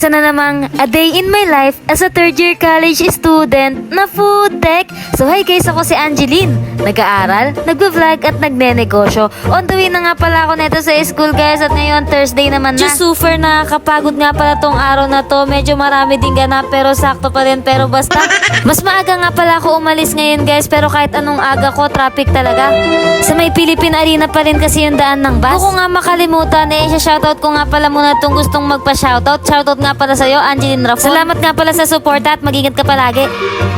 Sana namang a day in my life as a third year college student na food tech. So hi guys, ako si Angeline. Nag-aaral, nagvo-vlog at nagne-negosyo. On the way na nga pala ako neto sa school guys at ngayon Thursday naman na. Just super nakakapagod nga pala tong araw na to. Medyo marami din ganap pero sakto pa rin, pero basta. Mas maaga nga pala ako umalis ngayon guys, pero kahit anong aga ko, traffic talaga. Sa may Philippine Arena pa rin kasi yung daan ng bus. Kung nga makalimutan shoutout ko nga pala muna tong gustong magpa-shoutout. Shoutout nga pala sa'yo, Angeline Rafon. Salamat nga pala sa suporta at mag-ingat ka palagi.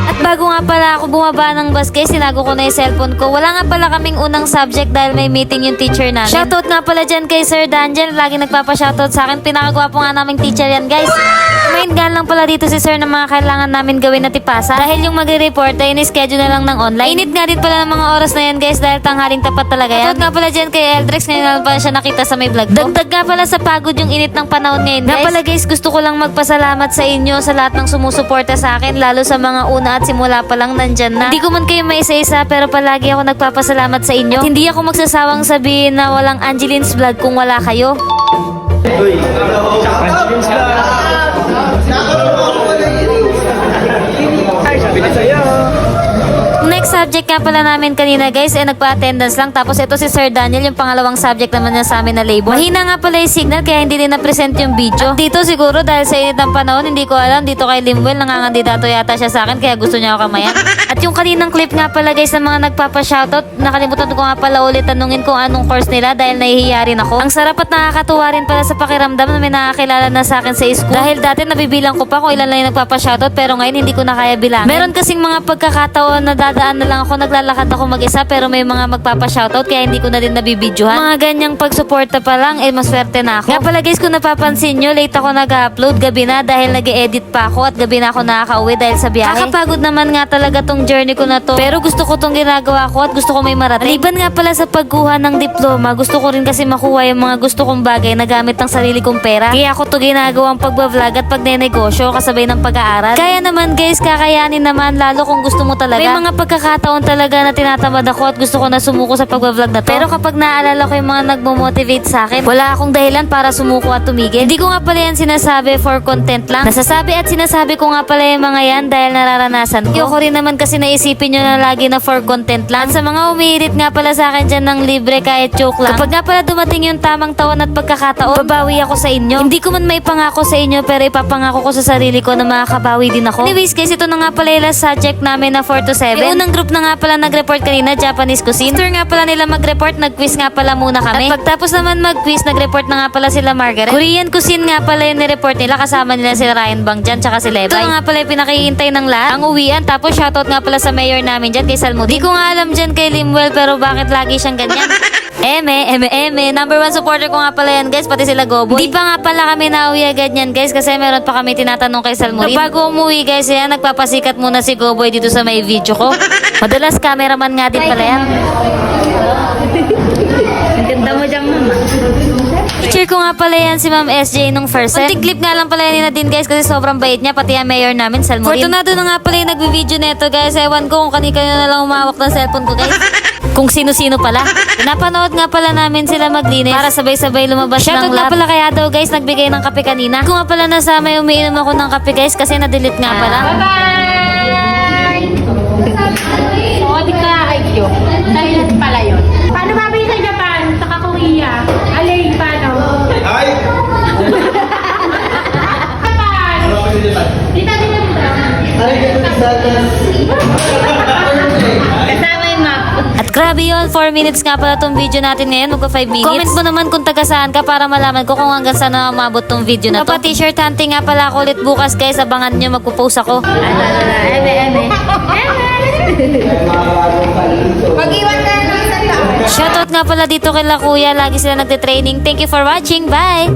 At bago nga pala ako bumaba ng bus guys, sinago ko na yung cellphone ko. Wala nga pala kaming unang subject dahil may meeting yung teacher namin. Shoutout nga pala dyan kay Sir Daniel, lagi nagpapa-shoutout sa akin. Pinakagwapo nga naming teacher yan guys. Main gan lang pala dito si Sir na mga kailangan namin gawin na tipasa. Dahil yung magre-report ay in-schedule na lang ng online. Init nga din pala ng mga oras na yan guys dahil tanghaling tapat talaga yan. Shoutout nga pala dyan kay Eldrex, ngayon lang pala siya nakita sa may vlog ko. Dagdag nga pala sa pagod yung init ng panahon ngayon guys. Nga pala guys, gusto ko lang magpasalamat sa inyo sa lahat ng sumusuporta sa akin, lalo sa mga una at simula pa lang nandyan na. Hindi ko man kayo maisa-isa pero palagi ako nagpapasalamat sa inyo. At hindi ako magsasawang sabihin na walang Angeline's Vlog kung wala kayo. Uy, Angelin's Vlog. Ay, sabi na sa'yo. Next subject nga pala namin kanina guys nagpa-attendance lang, tapos ito si Sir Daniel, yung pangalawang subject naman niya sa amin na label. Mahina nga pala yung signal kaya hindi din na-present yung video. At dito siguro dahil sa init ng panahon, hindi ko alam, dito kay Limwell nangangandidato yata siya sa akin kaya gusto niya ako kamayan. At yung kaninang clip nga pala guys ng mga nagpapa-shoutout, nakalimutan ko nga pala ulit tanungin kung anong course nila dahil nahihiya rin ako. Ang sarap at nakakatuwa rin pala sa pakiramdam na may nakakilala na sa akin sa school. Dahil dati nabibilang ko pa kung ilan lang yung nagpapa-shoutout pero ngayon hindi ko na kaya bilangin. Meron kasing mga pagkakataon na dadaan na lang ako, naglalakad ako mag-isa pero may mga magpapa-shoutout kaya hindi ko na din nabibidyohan. Mga ganyang pagsuporta pa lang maswerte na ako. Kaya pala guys, kung napapansin nyo, late ako nag-upload gabi na dahil nag-edit pa ako at gabi na ako nakaka-uwi dahil sa biyahe. Nakakapagod naman nga talaga tong journey ko na to pero gusto ko tong ginagawa ko at gusto ko may marating. Maliban nga pala sa pagkuha ng diploma, gusto ko rin kasi makuha yung mga gusto kong bagay na gamit ng sarili kong pera. Kaya ako to ginagawang pagbablog at pagnenegosyo kasabay ng pag-aaral. Kaya naman guys, kakayanin naman lalo kung gusto mo talaga. May mga pagkakataon talaga na tinatamad ako at gusto ko na sumuko sa pagbablog na to. Pero kapag naalala ko yung mga nagmo-motivate sa akin, wala akong dahilan para sumuko at tumigil. Hindi ko nga pala yan sinasabi for content lang. Nasasabi at sinasabi ko nga pala yung mga yan dahil nararanasan ko. Ayoko rin naman kasi naisipin nyo na lagi na for content lang. At sa mga umiirit nga pala sa akin dyan ng libre kahit joke lang, kapag nga pala dumating yung tamang taon at pagkakataon, babawi ako sa inyo. Hindi ko man may pangako sa inyo pero ipapangako ko sa sarili ko na makakabawi din ako. Anyways guys, ito na nga pala yung last subject namin na 4 to 7. Yung unang group na nga pala nag-report kanina, Japanese cuisine. After nga pala nila mag-report, nag-quiz nga pala muna kami. At pagtapos naman mag-quiz, nag-report na nga pala sila Margaret. Korean cuisine nga pala yung ni-report nila, kasama nila si Ryan Bang dyan, tsaka si Lebay. Ito nga pala yung pinakihintay ng lahat, ang uwian. Tapos shoutout nga pala sa mayor namin dyan, kay Salmudi. Di ko nga alam dyan kay Limwell, pero bakit lagi siyang ganyan? Number 1 supporter ko nga pala yan guys, pati sila Goboy. Di pa nga pala kami nauwi agad yan guys kasi meron pa kami tinatanong kay Salmorin. Bago umuwi guys, yan, nagpapasikat muna si Goboy dito sa may video ko. Madalas cameraman nga din pala yan. Ang ganda mo dyan, mama. Teacher ko nga pala yan si Ma'am SJ nung first set. Kunting clip nga lang pala yan din guys kasi sobrang bait niya, pati ang mayor namin, Salmorin. Fortunado na nga pala yung nagbi-video neto guys. Ewan ko kung kanina na lang umawak ng cellphone ko guys. Kung sino-sino pala. Napanood nga pala namin sila maglinis para sabay-sabay lumabas ng lab. Shoutout nga pala kaya daw guys, nagbigay ng kape kanina. Kung nga pala nasama umiinom ako ng kape guys kasi na-delete nga pala. Bye-bye! So, di ka IQ. Dahil pala yun. Paano mabili sa Japan? Saka Korea? Alay, paano? Ay! Japan! Dito. Kasama yung map. At grabe yun, 4 minutes nga pala tong video natin ngayon, magpa 5 minutes. Comment mo naman kung taga saan ka para malaman ko kung hanggang saan na umabot tong video na to. Pa-t-shirt hunting nga pala ako ulit bukas guys, abangan nyo, magpo-post ako. Mag-iwan ka ng isang tao. Shoutout nga pala dito kay La Kuya, lagi sila nagte-training. Thank you for watching, bye!